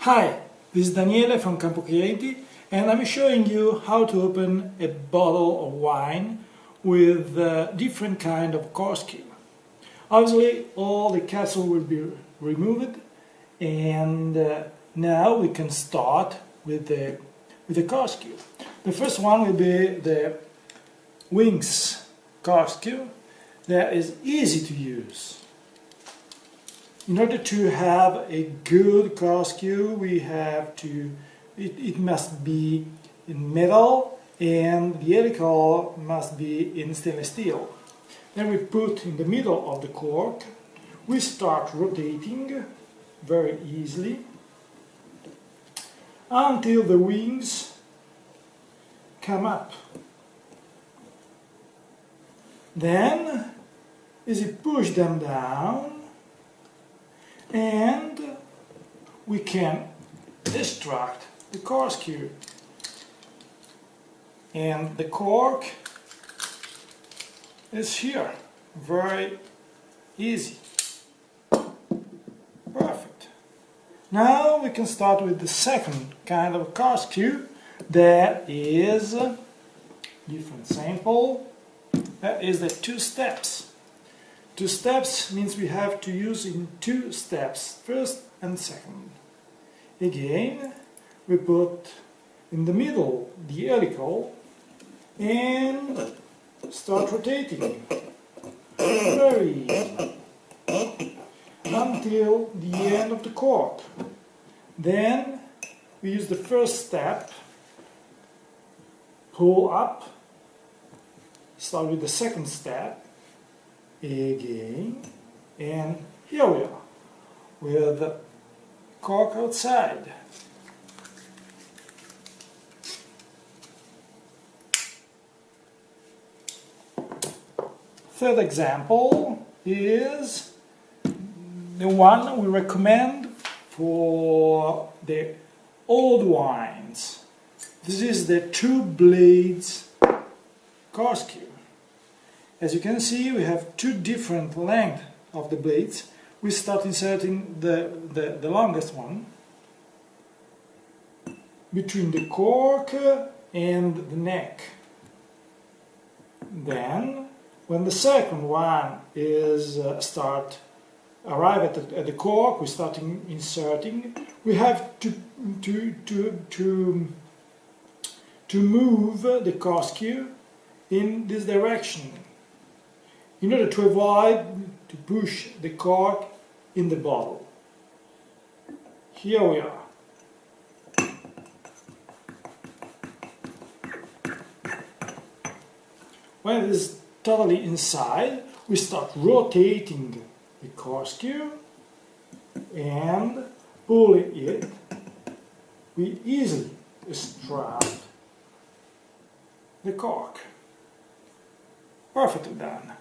Hi, this is Daniele from Campo Chieti and I'm showing you how to open a bottle of wine with different kind of corkscrew. Obviously all the capsule will be removed and now we can start with the corkscrew. The first one will be the wings corkscrew that is easy to use. In order to have a good corkscrew, we have to, it must be in metal and the helical must be in stainless steel. Then we put in the middle of the cork, we start rotating very easily until the wings come up. Then, as you push them down, and we can extract the corkscrew, and the cork is here, very easy, perfect. Now we can start with the second kind of corkscrew, that is different sample, that is the 2 steps. 2 steps means we have to use in 2 steps, first and second. Again, we put in the middle the helical and start rotating very easy until the end of the cork. Then we use the first step, pull up, start with the second step, again, and here we are with the cork outside. Third example is the one we recommend for the old wines. This is the 2 blades corkscrew. As you can see, we have 2 different lengths of the blades. We start inserting the longest one between the cork and the neck. Then, when the second one is arrive at the cork, we start inserting. We have to move the corkscrew in this direction, in order to avoid to push the cork in the bottle. Here we are. When it is totally inside, we start rotating the corkscrew and pulling it. We easily extract the cork. Perfectly done.